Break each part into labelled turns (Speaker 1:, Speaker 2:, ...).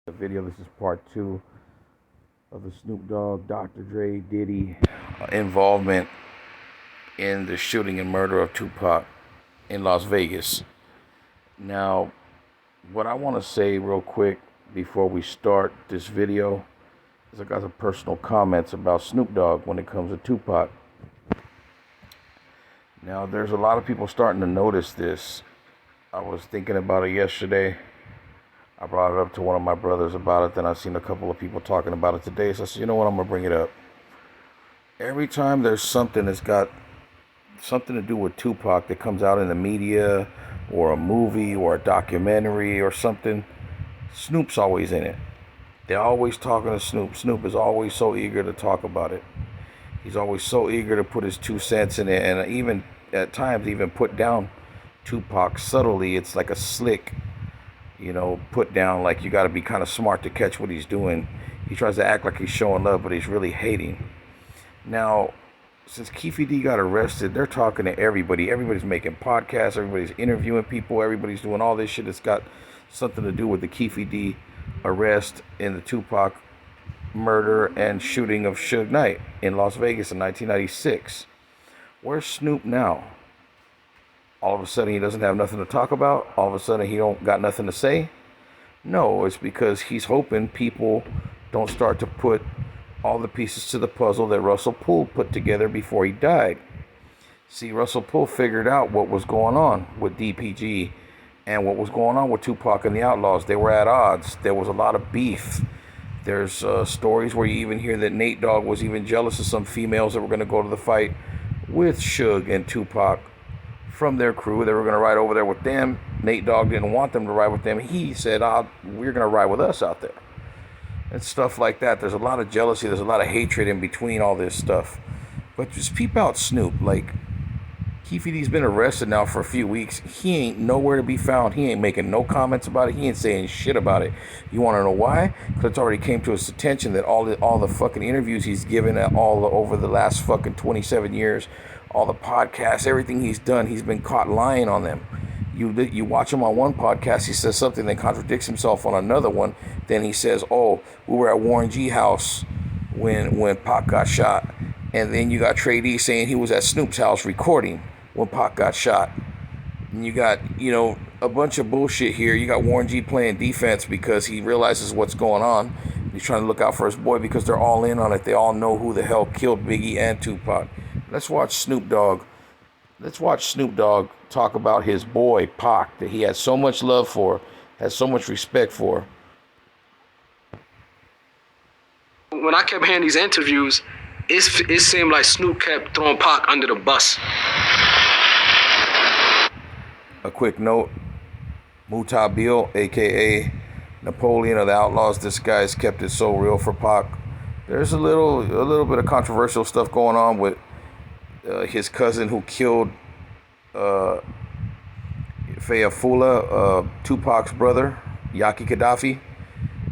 Speaker 1: The video. This is part 2 of the Snoop Dogg, Dr. Dre, Diddy involvement in the shooting and murder of Tupac in Las Vegas. Now, what I want to say real quick before we start this video is I got some personal comments about Snoop Dogg when it comes to Tupac. Now, there's a lot of people starting to notice this. I was thinking about it yesterday. I brought it up to one of my brothers about it. Then I seen a couple of people talking about it today. So I said, you know what, I'm going to bring it up. Every time there's something that's got something to do with Tupac that comes out in the media or a movie or a documentary or something, Snoop's always in it. They're always talking to Snoop. Snoop is always so eager to talk about it. He's always so eager to put his 2 cents in it, and even at times even put down Tupac subtly. It's like a slick, put down, like you got to be kind of smart to catch what he's doing. He tries to act like he's showing love, but he's really hating. Now, since Keefe D got arrested, they're talking to everybody. Everybody's making podcasts. Everybody's interviewing people. Everybody's doing all this shit that's got something to do with the Keefe D arrest in the Tupac murder and shooting of Suge Knight in Las Vegas in 1996. Where's Snoop now? All of a sudden he doesn't have nothing to talk about? All of a sudden he don't got nothing to say? No, it's because he's hoping people don't start to put all the pieces to the puzzle that Russell Poole put together before he died. See, Russell Poole figured out what was going on with DPG and what was going on with Tupac and the Outlaws. They were at odds. There was a lot of beef. There's stories where you even hear that Nate Dogg was even jealous of some females that were going to go to the fight with Suge and Tupac from their crew. They were going to ride over there with them. Nate Dogg didn't want them to ride with them. He said, we're going to ride with us out there. And stuff like that. There's a lot of jealousy. There's a lot of hatred in between all this stuff. But just peep out Snoop. Like, Keefe D's been arrested now for a few weeks. He ain't nowhere to be found. He ain't making no comments about it. He ain't saying shit about it. You want to know why? Because it's already came to his attention that all the fucking interviews he's given over the last fucking 27 years, all the podcasts, everything he's done, he's been caught lying on them. You watch him on one podcast, he says something, then contradicts himself on another one. Then he says, oh, we were at Warren G house when Pac got shot. And then you got Trey D saying he was at Snoop's house recording when Pac got shot. And you got, a bunch of bullshit here. You got Warren G playing defense because he realizes what's going on. He's trying to look out for his boy because they're all in on it. They all know who the hell killed Biggie and Tupac. Let's watch Snoop Dogg talk about his boy, Pac, that he had so much love for, has so much respect for.
Speaker 2: When I kept hearing these interviews, it seemed like Snoop kept throwing Pac under the bus.
Speaker 1: A quick note, Mutabil, a.k.a. Napoleon of the Outlaws, this guy's kept it so real for Pac. There's a little bit of controversial stuff going on with his cousin who killed Fayafullah, Tupac's brother, Yaki Gaddafi.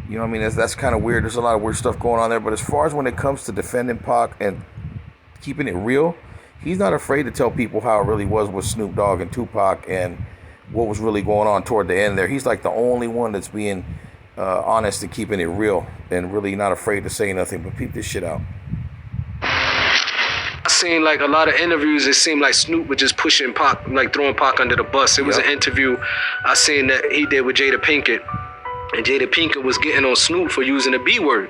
Speaker 1: You know what I mean? That's kind of weird. There's a lot of weird stuff going on there. But as far as when it comes to defending Pac and keeping it real, he's not afraid to tell people how it really was with Snoop Dogg and Tupac and what was really going on toward the end there. He's like the only one that's being honest and keeping it real and really not afraid to say nothing. But peep this shit out.
Speaker 2: I seen like a lot of interviews, it seemed like Snoop was just pushing Pac, like throwing Pac under the bus. It was an interview I seen that he did with Jada Pinkett. And Jada Pinkett was getting on Snoop for using the B word.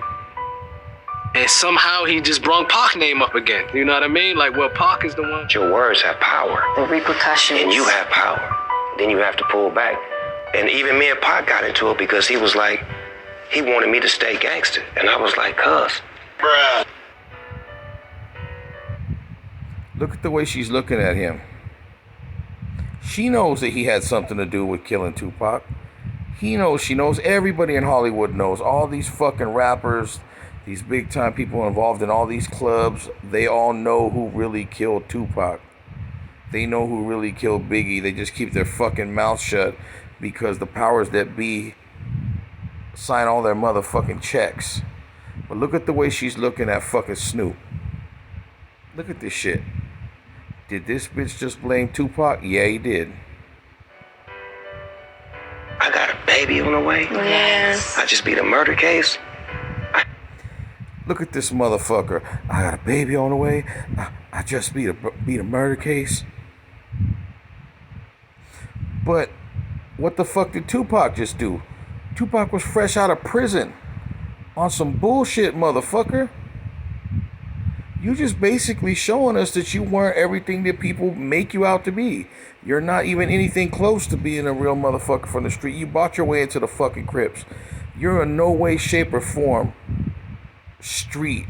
Speaker 2: And somehow he just brought Pac's name up again. You know what I mean? Like, well, Pac is the one.
Speaker 3: Your words have power.
Speaker 4: The repercussions.
Speaker 3: And you have power. Then you have to pull back. And even me and Pac got into it because he was like, he wanted me to stay gangster. And I was like, cuz. Bruh.
Speaker 1: Look at the way she's looking at him. She knows that he had something to do with killing Tupac. She knows, everybody in Hollywood knows. All these fucking rappers, these big time people involved in all these clubs, they all know who really killed Tupac. They know who really killed Biggie. They just keep their fucking mouth shut because the powers that be sign all their motherfucking checks. But look at the way she's looking at fucking Snoop. Look at this shit. Did this bitch just blame Tupac? Yeah, he did.
Speaker 3: I got a baby baby on the way.
Speaker 4: Yes.
Speaker 3: I just beat a murder case.
Speaker 1: Look at this motherfucker. I got a baby on the way. I just beat a murder case. But what the fuck did Tupac just do? Tupac was fresh out of prison on some bullshit, motherfucker. You just basically showing us that you weren't everything that people make you out to be. You're not even anything close to being a real motherfucker from the street. You bought your way into the fucking Crips. You're in no way, shape, or form street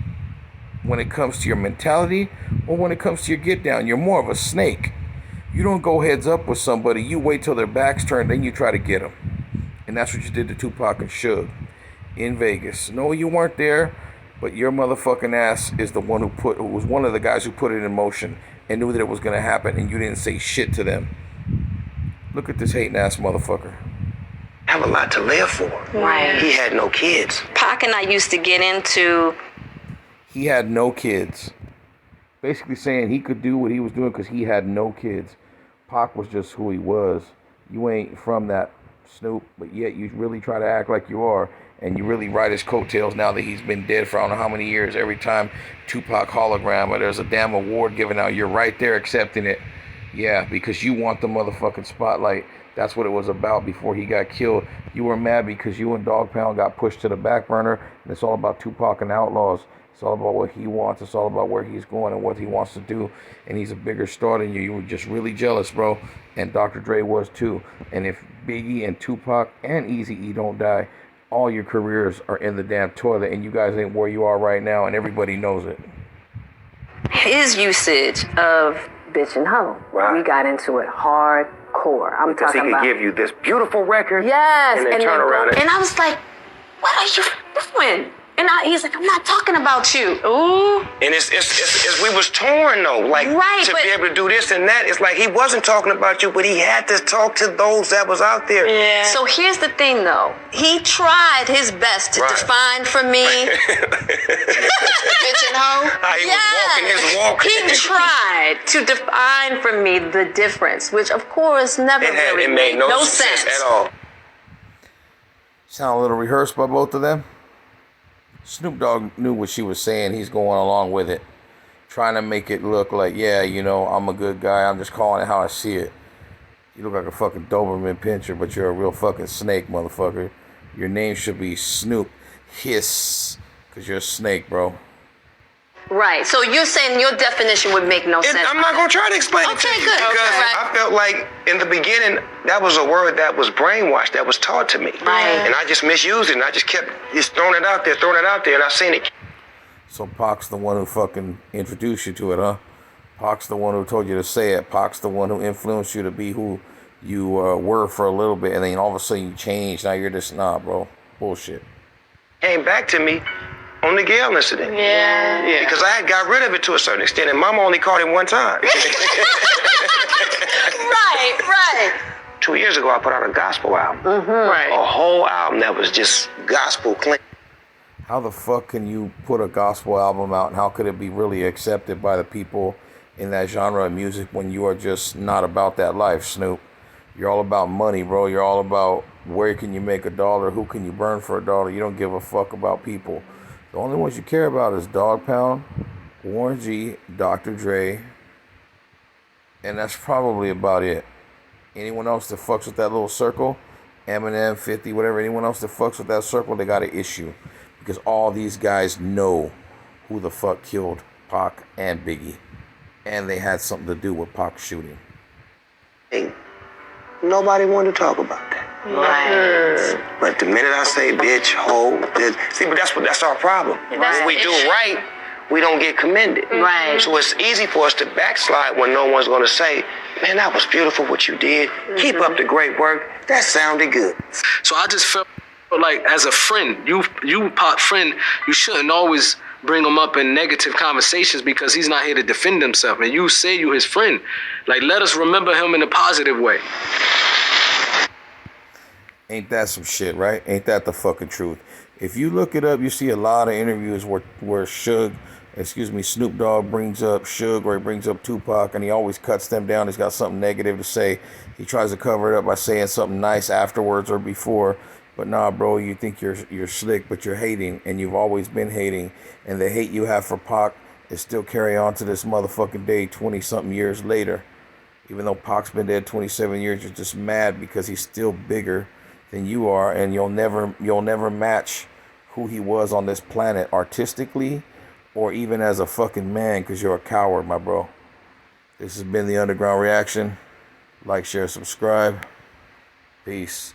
Speaker 1: when it comes to your mentality or when it comes to your get down. You're more of a snake. You don't go heads up with somebody. You wait till their back's turned, then you try to get them. And that's what you did to Tupac and Suge in Vegas. No, you weren't there, but your motherfucking ass is the one who was one of the guys who put it in motion and knew that it was going to happen, and you didn't say shit to them. Look at this hating ass motherfucker.
Speaker 3: I have a lot to live for.
Speaker 4: Right.
Speaker 3: He had no kids.
Speaker 4: Pac and I used to get into.
Speaker 1: He had no kids. Basically saying he could do what he was doing because he had no kids. Pac was just who he was. You ain't from that, Snoop, but yet you really try to act like you are, and you really ride his coattails now that he's been dead for I don't know how many years. Every time Tupac hologram or there's a damn award given out, you're right there accepting it. Yeah, because you want the motherfucking spotlight. That's what it was about before he got killed. You were mad because you and Dogg Pound got pushed to the back burner, and it's all about Tupac and Outlaws. It's all about what he wants. It's all about where he's going and what he wants to do. And he's a bigger star than you. You were just really jealous, bro. And Dr. Dre was too. And if Biggie and Tupac and Eazy-E don't die, all your careers are in the damn toilet. And you guys ain't where you are right now. And everybody knows it.
Speaker 4: His usage of bitch and hoe.
Speaker 3: Right.
Speaker 4: We got into it hardcore. I'm
Speaker 3: Because he
Speaker 4: talking
Speaker 3: could
Speaker 4: about.
Speaker 3: give you this beautiful record.
Speaker 4: Yes,
Speaker 3: And then turn around
Speaker 4: and I was like, "What are you doing?" And he's like, "I'm not talking about you." Ooh.
Speaker 3: And it's we was torn though, like
Speaker 4: Right,
Speaker 3: to
Speaker 4: but-
Speaker 3: be able to do this and that. It's like he wasn't talking about you, but he had to talk to those that was out there.
Speaker 4: Yeah. So here's the thing, though. He tried his best to
Speaker 3: Right.
Speaker 4: define for me. Bitch and hoe.
Speaker 3: How he was walking his walk.
Speaker 4: He tried to define for me the difference, which of course never really
Speaker 3: It made no
Speaker 4: sense
Speaker 3: at all.
Speaker 1: Sound a little rehearsed by both of them? Snoop Dogg knew what she was saying. He's going along with it. Trying to make it look like, yeah, you know, I'm a good guy. I'm just calling it how I see it. You look like a fucking Doberman Pinscher, but you're a real fucking snake, motherfucker. Your name should be Snoop Hiss, because you're a snake, bro.
Speaker 4: Right. So you're saying your definition would make no sense.
Speaker 3: I'm not going to try to explain it to
Speaker 4: Okay,
Speaker 3: you.
Speaker 4: good.
Speaker 3: Because
Speaker 4: Okay.
Speaker 3: I felt like in the beginning, that was a word that was brainwashed, that was taught to me.
Speaker 4: Right.
Speaker 3: And I just misused it, and I just kept just throwing it out there, and I seen it.
Speaker 1: So Pac's the one who fucking introduced you to it, huh? Pac's the one who told you to say it. Pac's the one who influenced you to be who you were for a little bit, and then all of a sudden you changed. Now you're just, nah, bro. Bullshit.
Speaker 3: Came back to me on the Gail incident.
Speaker 4: Yeah.
Speaker 3: Because I had got rid of it to a certain extent, and Mama only caught him one time.
Speaker 4: Right.
Speaker 3: 2 years ago, I put out a gospel album.
Speaker 4: Right.
Speaker 3: A whole album that was just gospel clean.
Speaker 1: How the fuck can you put a gospel album out, and how could it be really accepted by the people in that genre of music when you are just not about that life, Snoop? You're all about money, bro. You're all about where can you make $1, who can you burn for $1. You don't give a fuck about people. The only ones you care about is Dogg Pound, Warren G, Dr. Dre, and that's probably about it. Anyone else that fucks with that little circle, Eminem, 50, whatever, anyone else that fucks with that circle, they got an issue. Because all these guys know who the fuck killed Pac and Biggie. And they had something to do with Pac's shooting.
Speaker 3: Hey, nobody wanted to talk about that.
Speaker 4: Right.
Speaker 3: But the minute I say bitch, hoe, see, but that's our problem.
Speaker 4: That's
Speaker 3: When we
Speaker 4: the
Speaker 3: do
Speaker 4: issue.
Speaker 3: right, we don't get commended.
Speaker 4: Right.
Speaker 3: So it's easy for us to backslide when no one's going to say, man, that was beautiful what you did. Keep up the great work. That sounded good.
Speaker 2: So I just felt like as a friend, you Pac friend, you shouldn't always bring him up in negative conversations because he's not here to defend himself. And you say you his friend. Like, let us remember him in a positive way.
Speaker 1: Ain't that some shit, right? Ain't that the fucking truth? If you look it up, you see a lot of interviews where Suge Snoop Dogg brings up Suge, or he brings up Tupac, and he always cuts them down. He's got something negative to say. He tries to cover it up by saying something nice afterwards or before. But nah, bro, you think you're slick, but you're hating, and you've always been hating. And the hate you have for Pac is still carry on to this motherfucking day, 20-something years later. Even though Pac's been dead 27 years, you're just mad because he's still bigger than you are, and you'll never match who he was on this planet artistically or even as a fucking man, because you're a coward, my bro. This has been the Underground Reaction. Like, share, subscribe. Peace.